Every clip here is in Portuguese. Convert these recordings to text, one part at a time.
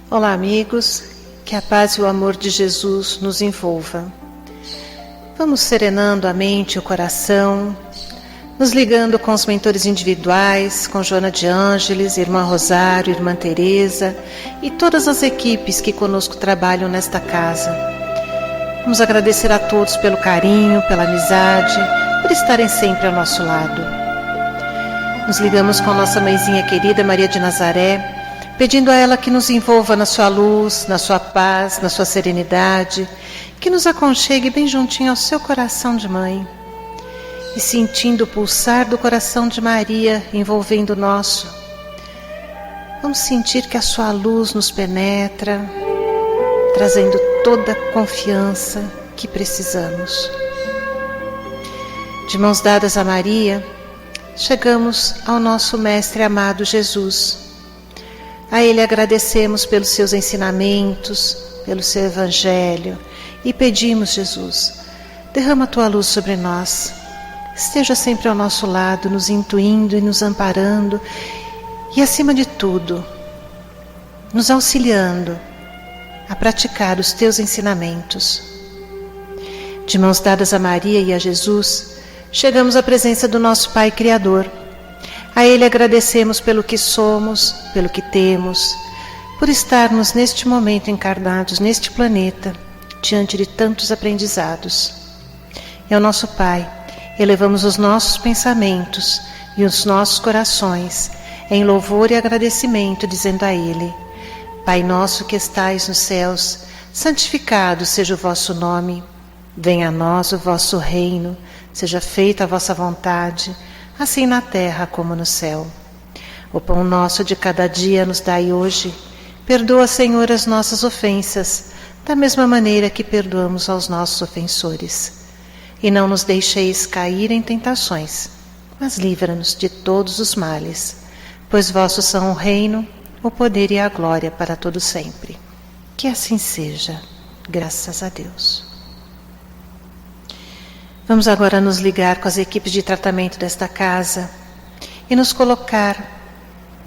Olá, amigos, que a paz e o amor de Jesus nos envolva. Vamos serenando a mente e o coração, nos ligando com os mentores individuais, com Joana de Ângeles, Irmã Rosário, Irmã Teresa e todas as equipes que conosco trabalham nesta casa. Vamos agradecer a todos pelo carinho, pela amizade, por estarem sempre ao nosso lado. Nos ligamos com nossa mãezinha querida Maria de Nazaré, pedindo a ela que nos envolva na sua luz, na sua paz, na sua serenidade, que nos aconchegue bem juntinho ao seu coração de mãe. E sentindo o pulsar do coração de Maria envolvendo o nosso, vamos sentir que a sua luz nos penetra, trazendo toda a confiança que precisamos. De mãos dadas a Maria, chegamos ao nosso Mestre amado Jesus. A Ele agradecemos pelos seus ensinamentos, pelo seu Evangelho e pedimos, Jesus, derrama a tua luz sobre nós. Esteja sempre ao nosso lado, nos intuindo e nos amparando e, acima de tudo, nos auxiliando a praticar os teus ensinamentos. De mãos dadas a Maria e a Jesus, chegamos à presença do nosso Pai Criador. A Ele agradecemos pelo que somos, pelo que temos, por estarmos neste momento encarnados neste planeta, diante de tantos aprendizados. E ao nosso Pai, elevamos os nossos pensamentos e os nossos corações em louvor e agradecimento, dizendo a Ele: Pai nosso que estais nos céus, santificado seja o vosso nome. Venha a nós o vosso reino, seja feita a vossa vontade, assim na terra como no céu. O pão nosso de cada dia nos dai hoje. Perdoa, Senhor, as nossas ofensas, da mesma maneira que perdoamos aos nossos ofensores. E não nos deixeis cair em tentações, mas livra-nos de todos os males, pois vossos são o reino, o poder e a glória para todo sempre. Que assim seja, graças a Deus. Vamos agora nos ligar com as equipes de tratamento desta casa e nos colocar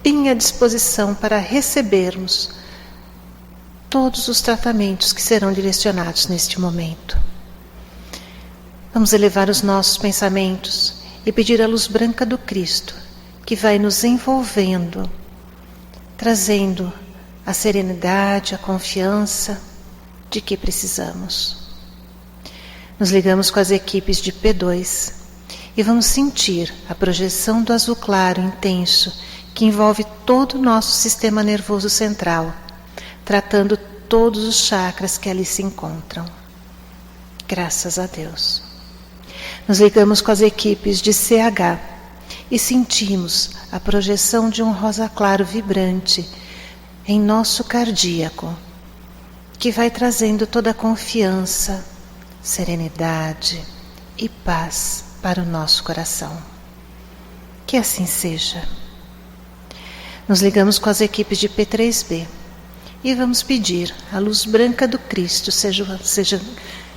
bem à disposição para recebermos todos os tratamentos que serão direcionados neste momento. Vamos elevar os nossos pensamentos e pedir a luz branca do Cristo, que vai nos envolvendo, trazendo a serenidade, a confiança de que precisamos. Nos ligamos com as equipes de P2 e vamos sentir a projeção do azul claro intenso que envolve todo o nosso sistema nervoso central, tratando todos os chakras que ali se encontram. Graças a Deus. Nos ligamos com as equipes de CH e sentimos a projeção de um rosa claro vibrante em nosso cardíaco, que vai trazendo toda a confiança, serenidade e paz para o nosso coração. Que assim seja. Nos ligamos com as equipes de P3B e vamos pedir a luz branca do Cristo seja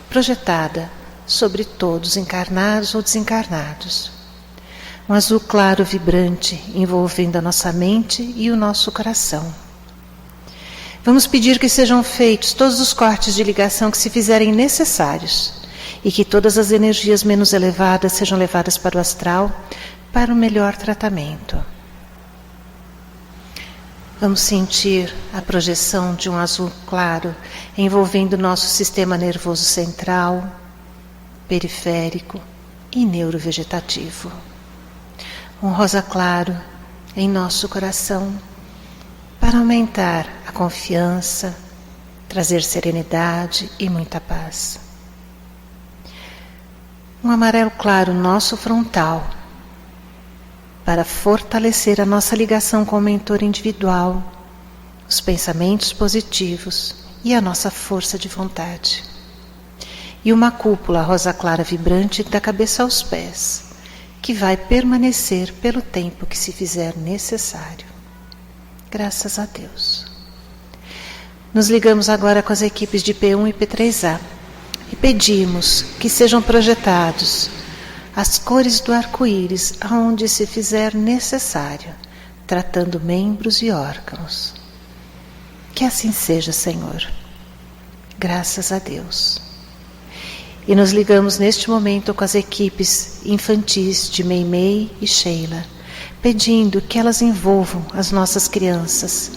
projetada sobre todos, encarnados ou desencarnados. Um azul claro vibrante envolvendo a nossa mente e o nosso coração. Vamos pedir que sejam feitos todos os cortes de ligação que se fizerem necessários e que todas as energias menos elevadas sejam levadas para o astral para o melhor tratamento. Vamos sentir a projeção de um azul claro envolvendo nosso sistema nervoso central, periférico e neurovegetativo. Um rosa claro em nosso coração para aumentar a confiança, trazer serenidade e muita paz. Um amarelo claro nosso frontal, para fortalecer a nossa ligação com o mentor individual, os pensamentos positivos e a nossa força de vontade. E uma cúpula rosa clara vibrante da cabeça aos pés, que vai permanecer pelo tempo que se fizer necessário. Graças a Deus. Nos ligamos agora com as equipes de P1 e P3A e pedimos que sejam projetados as cores do arco-íris aonde se fizer necessário, tratando membros e órgãos. Que assim seja, Senhor. Graças a Deus. E nos ligamos neste momento com as equipes infantis de Meimei e Sheila, pedindo que elas envolvam as nossas crianças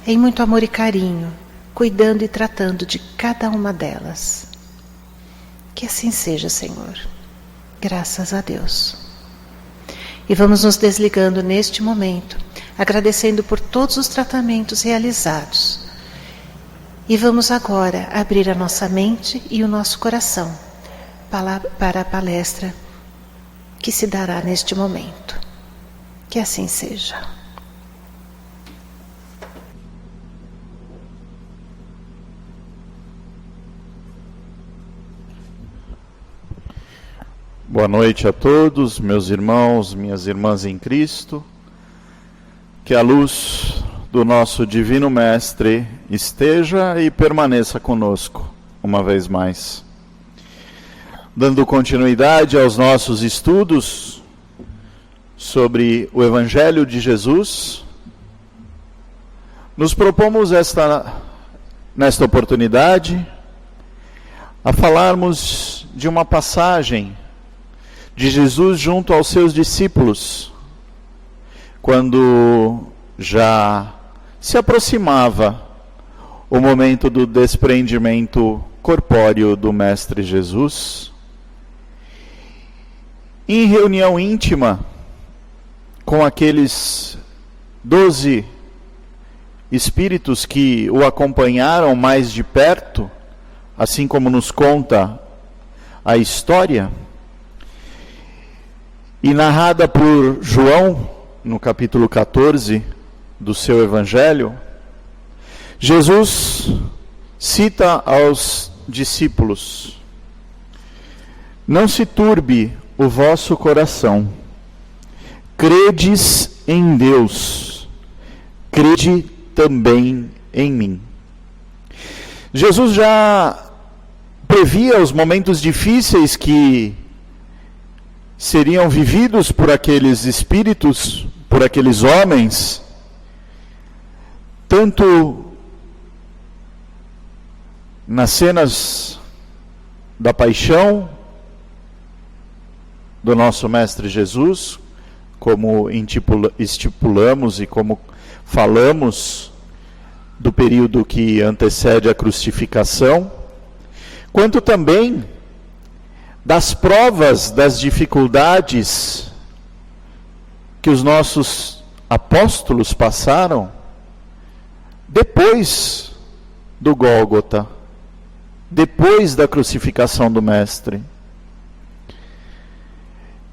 em muito amor e carinho, cuidando e tratando de cada uma delas. Que assim seja, Senhor. Graças a Deus. E vamos nos desligando neste momento, agradecendo por todos os tratamentos realizados. E vamos agora abrir a nossa mente e o nosso coração para a palestra que se dará neste momento. Que assim seja. Boa noite a todos, meus irmãos, minhas irmãs em Cristo. Que a luz do nosso Divino Mestre esteja e permaneça conosco uma vez mais. Dando continuidade aos nossos estudos sobre o Evangelho de Jesus, nos propomos nesta oportunidade a falarmos de uma passagem de Jesus junto aos seus discípulos, quando já se aproximava o momento do desprendimento corpóreo do Mestre Jesus. Em reunião íntima com aqueles 12 espíritos que o acompanharam mais de perto, assim como nos conta a história, e narrada por João, no capítulo 14 do seu Evangelho, Jesus cita aos discípulos: não se turbe o vosso coração, credes em Deus, crede também em mim. Jesus já previa os momentos difíceis que seriam vividos por aqueles espíritos, por aqueles homens, tanto nas cenas da paixão do nosso Mestre Jesus, como estipulamos e como falamos do período que antecede a crucificação, quanto também das provas, das dificuldades que os nossos apóstolos passaram depois do Gólgota, depois da crucificação do Mestre.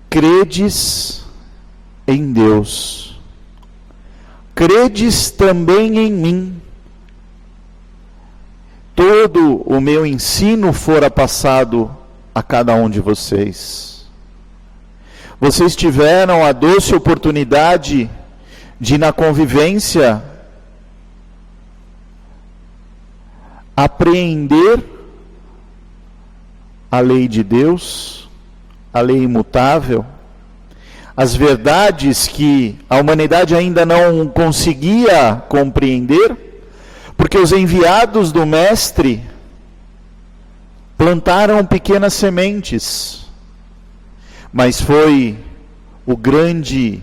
Credes em Deus, credes também em mim. Todo o meu ensino fora passado a cada um de vocês. Vocês tiveram a doce oportunidade de, na convivência, apreender a lei de Deus, a lei imutável, as verdades que a humanidade ainda não conseguia compreender, porque os enviados do Mestre plantaram pequenas sementes, mas foi o grande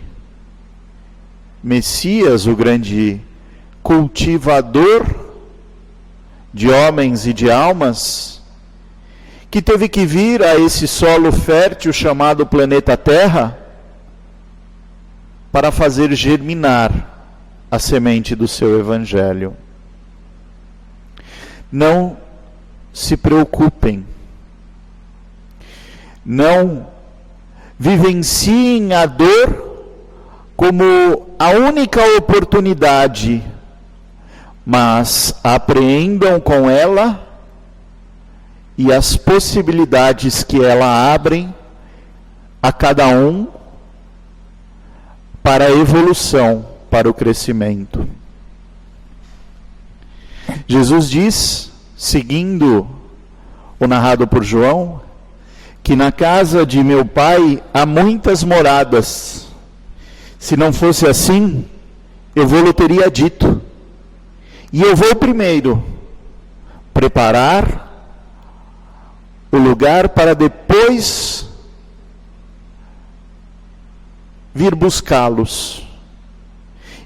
Messias, o grande cultivador de homens e de almas, que teve que vir a esse solo fértil chamado planeta Terra para fazer germinar a semente do seu Evangelho. Não se preocupem, não vivenciem a dor como a única oportunidade, mas apreendam com ela e as possibilidades que ela abre a cada um para a evolução, para o crescimento. Jesus diz, seguindo o narrado por João, que na casa de meu Pai há muitas moradas. Se não fosse assim, eu vou-lhe teria dito, E eu vou primeiro preparar o lugar para depois vir buscá-los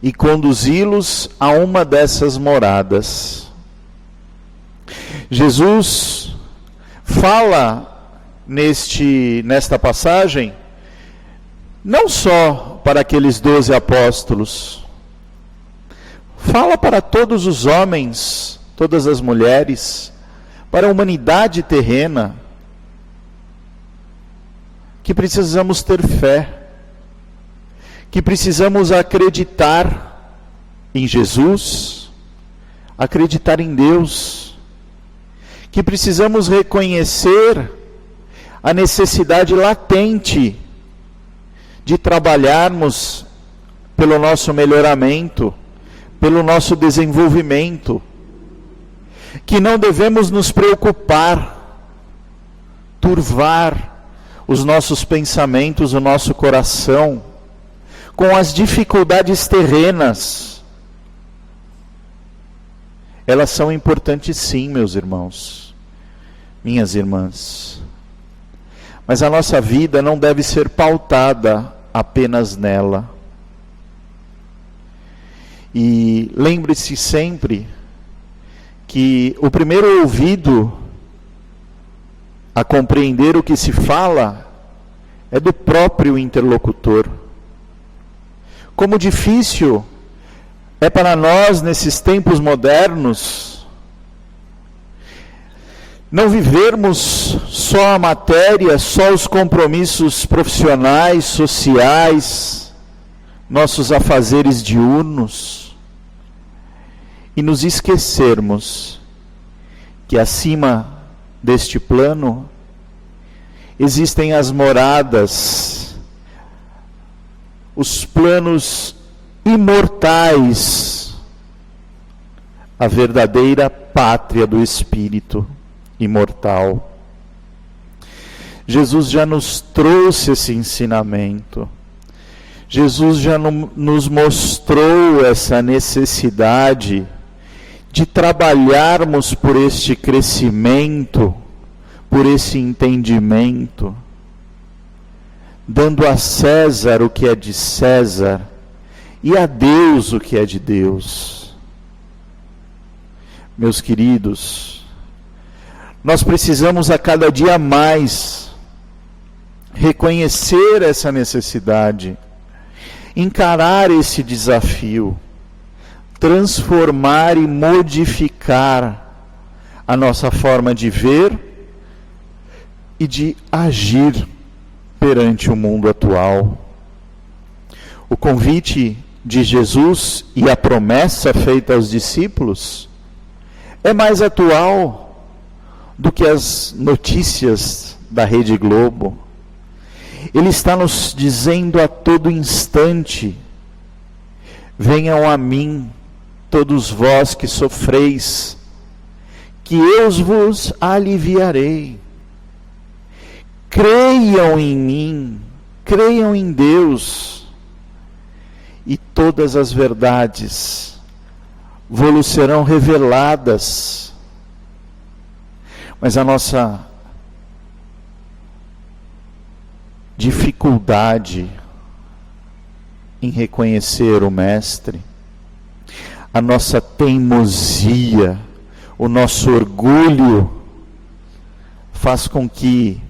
e conduzi-los a uma dessas moradas. Jesus fala nesta passagem não só para aqueles 12 apóstolos, fala para todos os homens, todas as mulheres, para a humanidade terrena, que precisamos ter fé, que precisamos acreditar em Jesus, acreditar em Deus, que precisamos reconhecer a necessidade latente de trabalharmos pelo nosso melhoramento, pelo nosso desenvolvimento, que não devemos nos preocupar, turvar os nossos pensamentos, o nosso coração, com as dificuldades terrenas. Elas são importantes sim, meus irmãos, minhas irmãs. Mas a nossa vida não deve ser pautada apenas nela. E lembre-se sempre que o primeiro ouvido a compreender o que se fala é do próprio interlocutor. Como difícil é para nós, nesses tempos modernos, não vivermos só a matéria, só os compromissos profissionais, sociais, nossos afazeres diurnos, e nos esquecermos que acima deste plano existem as moradas, os planos imortais, a verdadeira pátria do Espírito imortal. Jesus já nos trouxe esse ensinamento. Jesus já nos mostrou essa necessidade de trabalharmos por este crescimento, por esse entendimento, dando a César o que é de César e a Deus o que é de Deus. Meus queridos, nós precisamos a cada dia mais reconhecer essa necessidade, encarar esse desafio, transformar e modificar a nossa forma de ver e de agir perante o mundo atual. O convite de Jesus e a promessa feita aos discípulos é mais atual do que as notícias da Rede Globo. Ele está nos dizendo a todo instante: venham a mim, todos vós que sofreis, que eu vos aliviarei. Creiam em mim, creiam em Deus, e todas as verdades vos serão reveladas. Mas a nossa dificuldade em reconhecer o Mestre, a nossa teimosia, o nosso orgulho, faz com que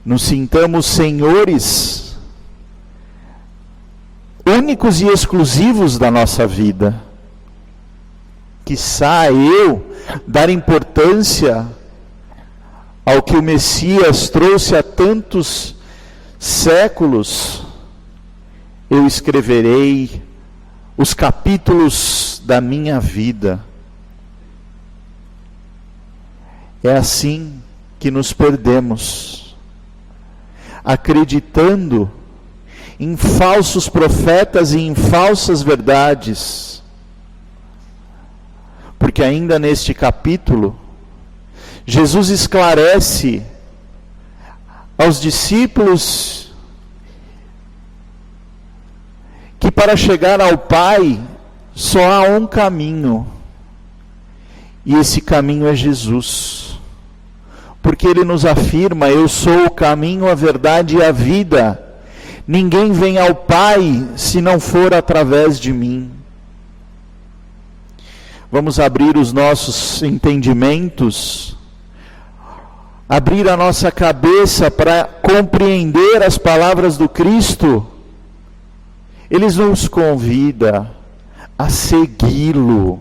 nos sintamos senhores únicos e exclusivos da nossa vida. Quiçá eu dar importância ao que o Messias trouxe há tantos séculos. Eu escreverei os capítulos da minha vida. É assim que nos perdemos, acreditando em falsos profetas e em falsas verdades. Porque ainda neste capítulo, Jesus esclarece aos discípulos que para chegar ao Pai só há um caminho, E esse caminho é Jesus. Porque ele nos afirma: eu sou o caminho, a verdade e a vida. Ninguém vem ao Pai se não for através de mim. Vamos abrir os nossos entendimentos, abrir a nossa cabeça para compreender as palavras do Cristo. Ele nos convida a segui-lo,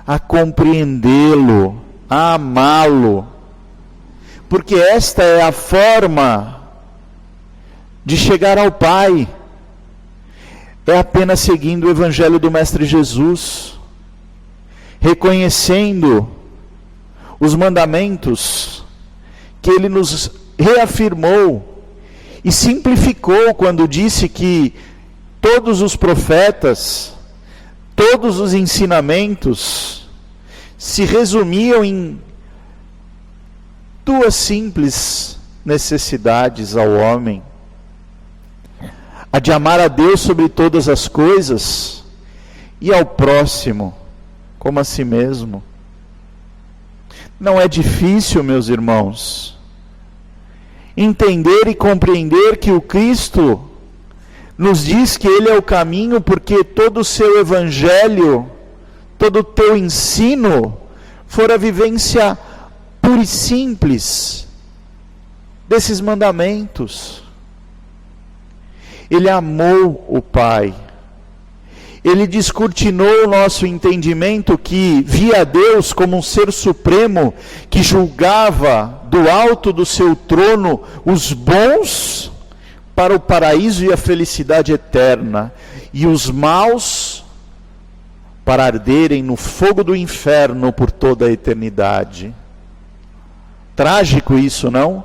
a compreendê-lo, a amá-lo, porque esta é a forma de chegar ao Pai, é apenas seguindo o Evangelho do Mestre Jesus, reconhecendo os mandamentos que ele nos reafirmou e simplificou quando disse que todos os profetas, todos os ensinamentos se resumiam em duas simples necessidades ao homem: a de amar a Deus sobre todas as coisas e ao próximo como a si mesmo. Não é difícil, meus irmãos, entender e compreender que o Cristo nos diz que Ele é o caminho, porque todo o seu Evangelho, todo o teu ensino, for a vivência pura e simples desses mandamentos. Ele amou o Pai. Ele descortinou o nosso entendimento que via Deus como um ser supremo que julgava do alto do seu trono os bons para o paraíso e a felicidade eterna, e os maus para arderem no fogo do inferno por toda a eternidade. Trágico isso, não?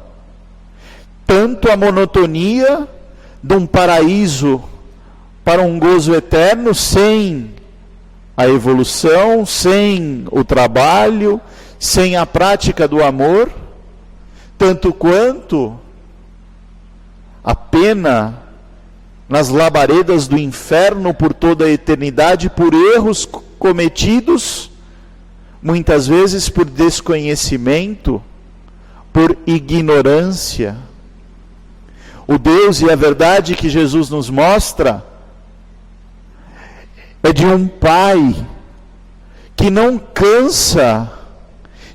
Tanto a monotonia de um paraíso para um gozo eterno, sem a evolução, sem o trabalho, sem a prática do amor, tanto quanto a pena nas labaredas do inferno por toda a eternidade, por erros cometidos, muitas vezes por desconhecimento, por ignorância. O Deus e a verdade que Jesus nos mostra é de um Pai que não cansa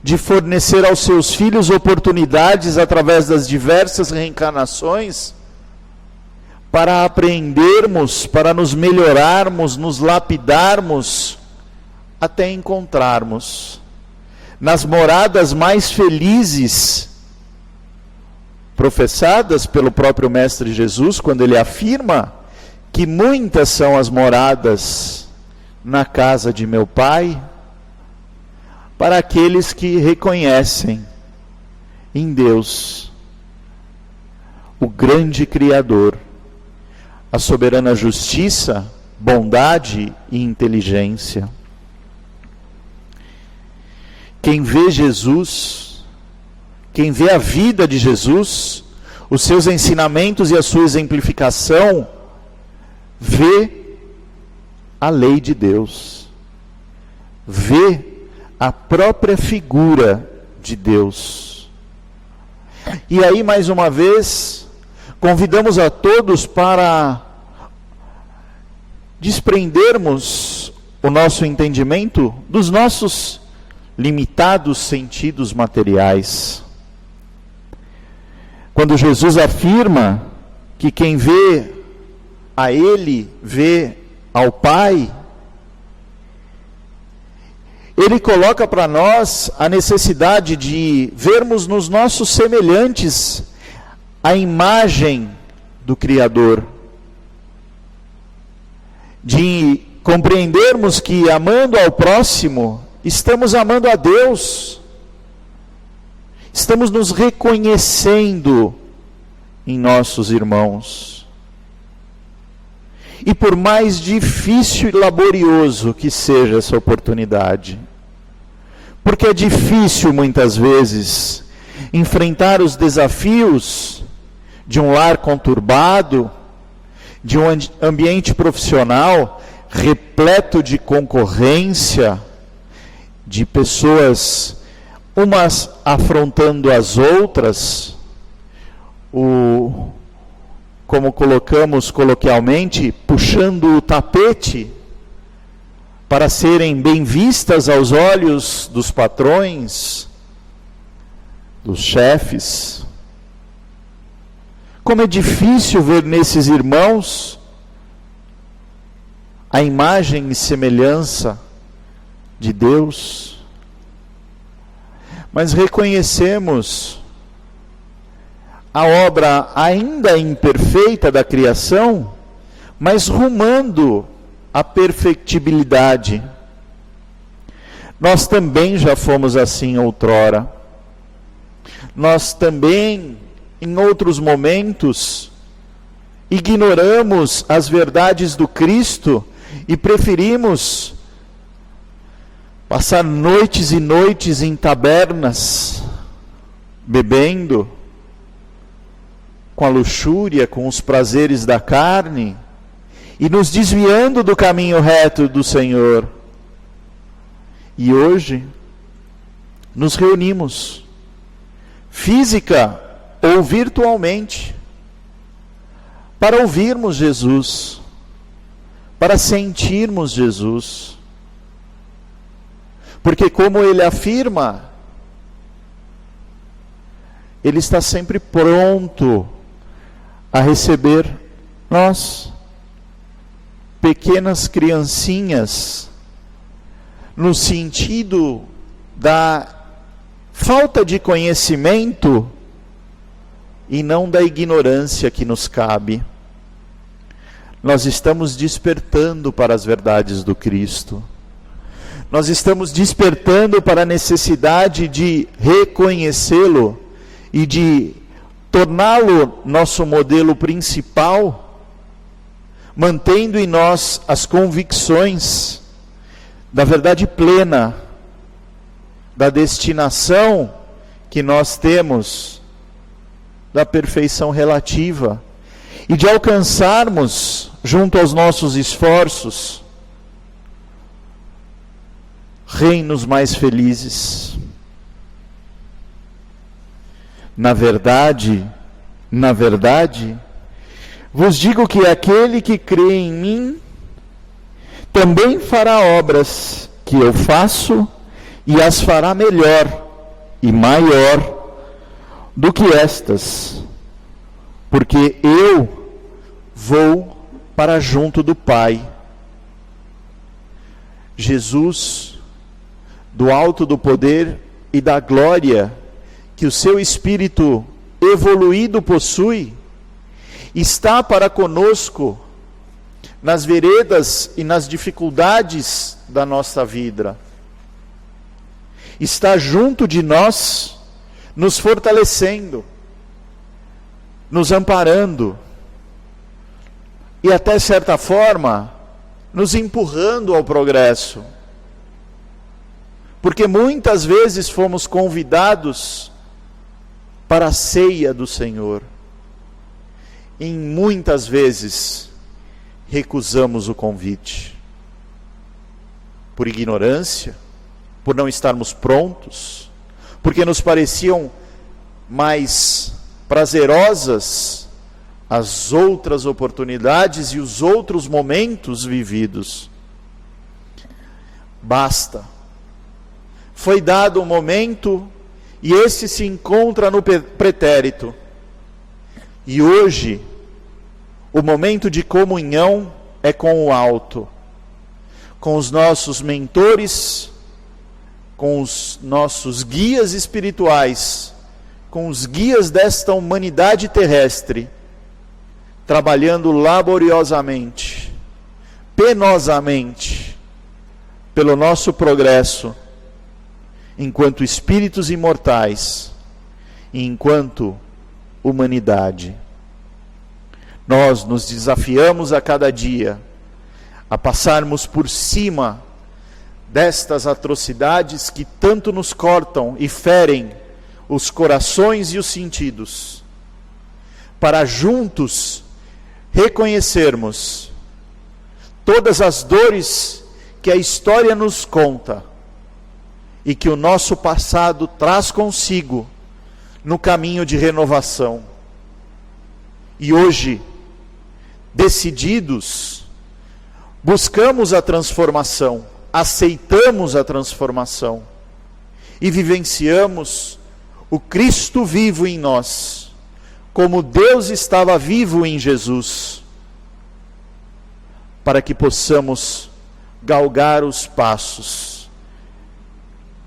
de fornecer aos seus filhos oportunidades através das diversas reencarnações para aprendermos, para nos melhorarmos, nos lapidarmos, até encontrarmos nas moradas mais felizes professadas pelo próprio Mestre Jesus, quando ele afirma que muitas são as moradas na casa de meu Pai, para aqueles que reconhecem em Deus o grande Criador, a soberana justiça, bondade e inteligência. Quem vê Jesus, quem vê a vida de Jesus, os seus ensinamentos e a sua exemplificação, vê a lei de Deus, vê a própria figura de Deus. E aí, mais uma vez, convidamos a todos para desprendermos o nosso entendimento dos nossos limitados sentidos materiais. Quando Jesus afirma que quem vê a Ele vê ao Pai, Ele coloca para nós a necessidade de vermos nos nossos semelhantes a imagem do Criador, de compreendermos que amando ao próximo, estamos amando a Deus, estamos nos reconhecendo em nossos irmãos. E por mais difícil e laborioso que seja essa oportunidade, porque é difícil muitas vezes enfrentar os desafios de um lar conturbado, de um ambiente profissional repleto de concorrência de pessoas, umas afrontando as outras, como colocamos coloquialmente, puxando o tapete para serem bem vistas aos olhos dos patrões, dos chefes. Como é difícil ver nesses irmãos a imagem e semelhança de Deus. Mas reconhecemos a obra ainda imperfeita da criação, mas rumando à perfectibilidade. Nós também já fomos assim outrora. Nós também, em outros momentos, ignoramos as verdades do Cristo e preferimos passar noites e noites em tabernas, bebendo, com a luxúria, com os prazeres da carne, e nos desviando do caminho reto do Senhor. E hoje, nos reunimos, física ou virtualmente, para ouvirmos Jesus, para sentirmos Jesus. Porque, como ele afirma, ele está sempre pronto a receber nós, pequenas criancinhas, no sentido da falta de conhecimento e não da ignorância que nos cabe. Nós estamos despertando para as verdades do Cristo. Nós estamos despertando para a necessidade de reconhecê-lo e de torná-lo nosso modelo principal, mantendo em nós as convicções da verdade plena, da destinação que nós temos, da perfeição relativa, e de alcançarmos, junto aos nossos esforços, reinos mais felizes. Na verdade, vos digo que aquele que crê em mim, também fará obras que eu faço, e as fará melhor e maior do que estas, porque eu vou para junto do Pai. Jesus, do alto do poder e da glória que o seu Espírito evoluído possui, está para conosco nas veredas e nas dificuldades da nossa vida. Está junto de nós, nos fortalecendo, nos amparando e até certa forma nos empurrando ao progresso. Porque muitas vezes fomos convidados para a ceia do Senhor. E muitas vezes recusamos o convite. Por ignorância, por não estarmos prontos, porque nos pareciam mais prazerosas as outras oportunidades e os outros momentos vividos. Basta. Foi dado um momento e esse se encontra no pretérito. E hoje, o momento de comunhão é com o alto, com os nossos mentores, com os nossos guias espirituais, com os guias desta humanidade terrestre, trabalhando laboriosamente, penosamente, pelo nosso progresso, enquanto espíritos imortais e enquanto humanidade. Nós nos desafiamos a cada dia a passarmos por cima destas atrocidades que tanto nos cortam e ferem os corações e os sentidos, para juntos reconhecermos todas as dores que a história nos conta, e que o nosso passado traz consigo no caminho de renovação. E hoje, decididos, buscamos a transformação, aceitamos a transformação e vivenciamos o Cristo vivo em nós, como Deus estava vivo em Jesus, para que possamos galgar os passos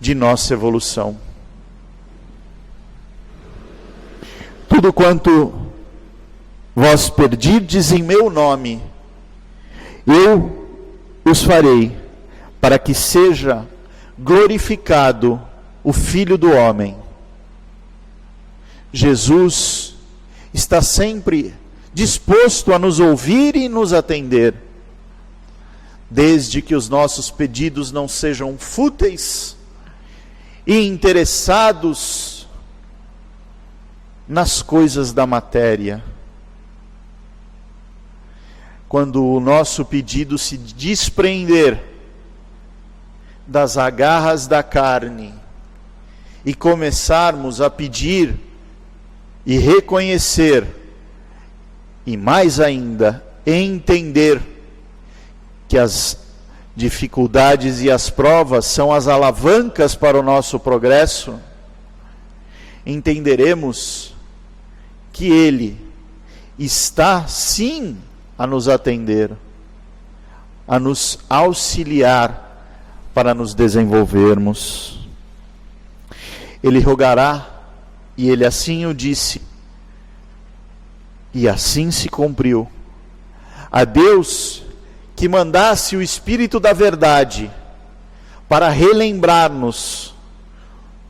de nossa evolução. Tudo quanto vós pedirdes em meu nome, eu os farei, para que seja glorificado o Filho do Homem. Jesus está sempre disposto a nos ouvir e nos atender, desde que os nossos pedidos não sejam fúteis e interessados nas coisas da matéria. Quando o nosso pedido se desprender das agarras da carne e começarmos a pedir e reconhecer, e mais ainda, entender que as dificuldades e as provas são as alavancas para o nosso progresso, entenderemos que Ele está sim a nos atender, a nos auxiliar para nos desenvolvermos. Ele rogará, e Ele assim o disse, e assim se cumpriu, a Deus que mandasse o Espírito da Verdade para relembrar-nos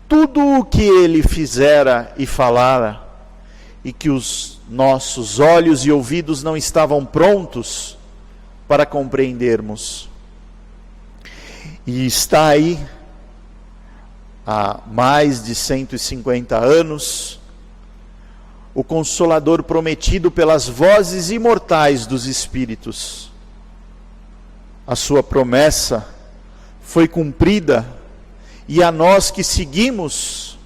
tudo o que Ele fizera e falara, e que os nossos olhos e ouvidos não estavam prontos para compreendermos. E está aí, há mais de 150 anos, o Consolador prometido pelas vozes imortais dos Espíritos. A sua promessa foi cumprida, e a nós que seguimos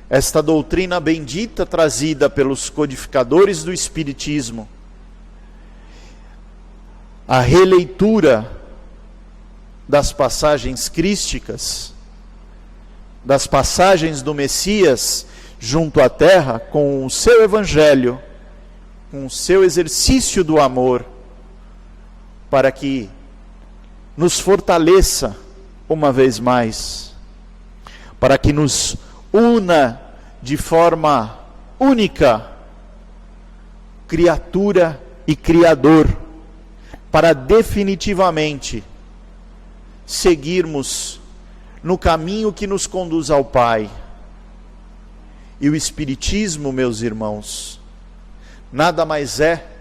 esta doutrina bendita trazida pelos codificadores do Espiritismo, a releitura das passagens crísticas, das passagens do Messias junto à terra, com o seu evangelho, com o seu exercício do amor, para que nos fortaleça uma vez mais, para que nos una de forma única, criatura e Criador, para definitivamente seguirmos no caminho que nos conduz ao Pai. E o Espiritismo, meus irmãos, nada mais é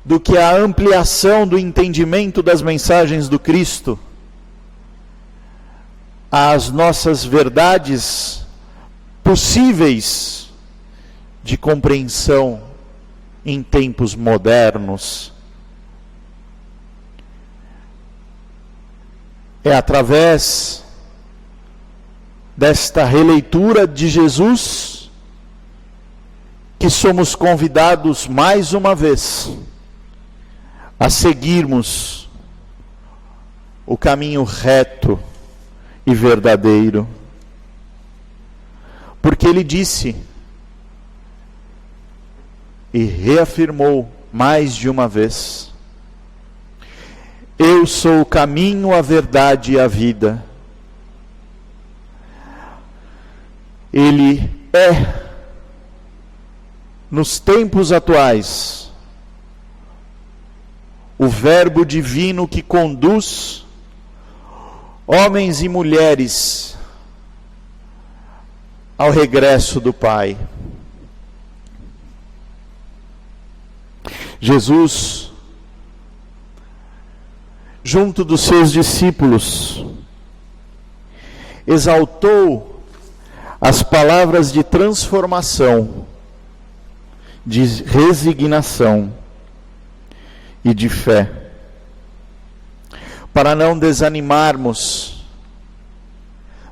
do que a ampliação do entendimento das mensagens do Cristo às nossas verdades possíveis de compreensão em tempos modernos. É através desta releitura de Jesus que somos convidados mais uma vez a seguirmos o caminho reto e verdadeiro. Porque Ele disse e reafirmou mais de uma vez: eu sou o caminho, a verdade e a vida. Ele é, nos tempos atuais, o Verbo divino que conduz homens e mulheres ao regresso do Pai. Jesus, junto dos seus discípulos, exaltou as palavras de transformação, de resignação e de fé, para não desanimarmos,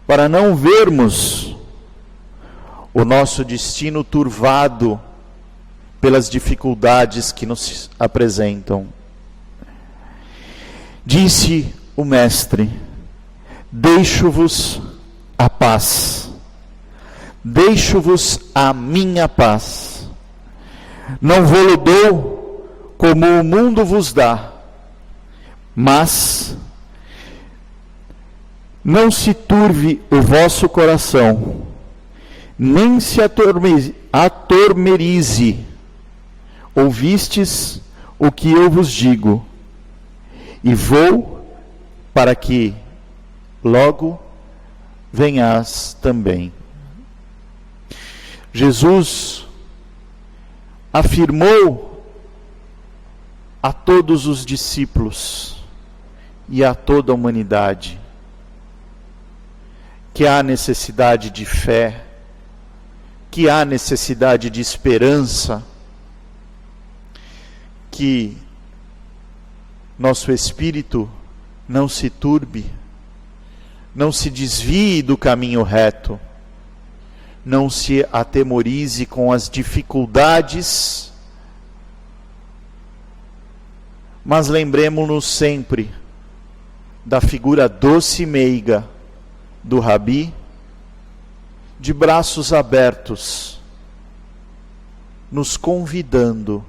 para não vermos o nosso destino turvado pelas dificuldades que nos apresentam. Disse o Mestre: deixo-vos a paz, deixo-vos a minha paz. Não vou-lo dou como o mundo vos dá, mas não se turve o vosso coração, nem se atormerize. Ouvistes o que eu vos digo, e vou para que logo venhas também. Jesus afirmou a todos os discípulos e a toda a humanidade que há necessidade de fé, que há necessidade de esperança, que nosso espírito não se turbe, não se desvie do caminho reto, não se atemorize com as dificuldades, mas lembremos-nos sempre da figura doce e meiga do Rabi, de braços abertos, nos convidando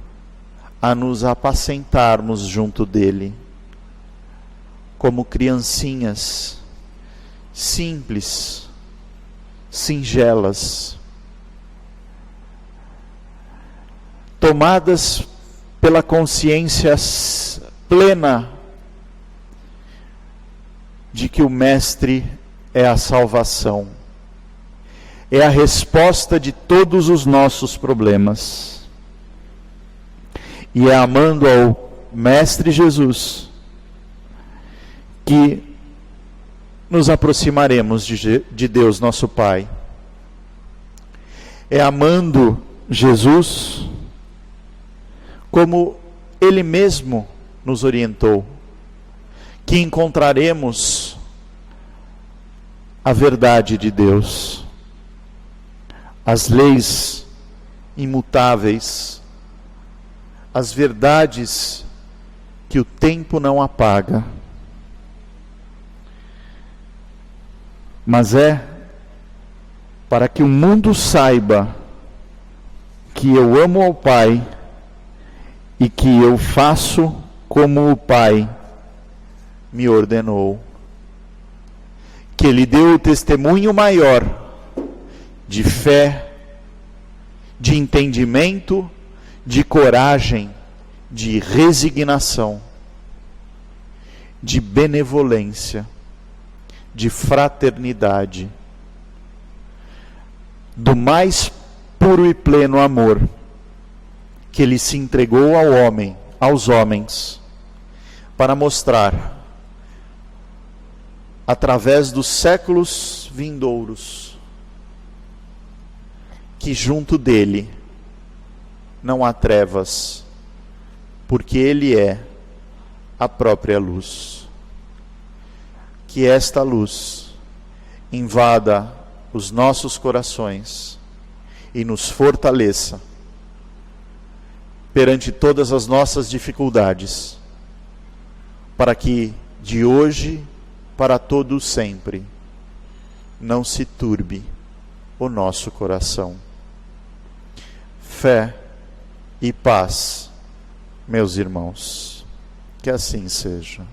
a nos apacentarmos junto dele, como criancinhas simples, singelas, tomadas pela consciência plena de que o Mestre é a salvação, é a resposta de todos os nossos problemas. E é amando ao Mestre Jesus que nos aproximaremos de Deus nosso Pai. É amando Jesus como Ele mesmo nos orientou, que encontraremos a verdade de Deus, as leis imutáveis, as verdades que o tempo não apaga. Mas é para que o mundo saiba que eu amo ao Pai e que eu faço como o Pai me ordenou. Que Ele deu o testemunho maior de fé, de entendimento, de coragem, de resignação, de benevolência, de fraternidade, do mais puro e pleno amor que Ele se entregou ao homem, aos homens, para mostrar, através dos séculos vindouros, que junto dele não há trevas, porque Ele é a própria luz. Que esta luz invada os nossos corações e nos fortaleça perante todas as nossas dificuldades, para que de hoje para todo sempre não se turbe o nosso coração. Fé e paz, meus irmãos, que assim seja.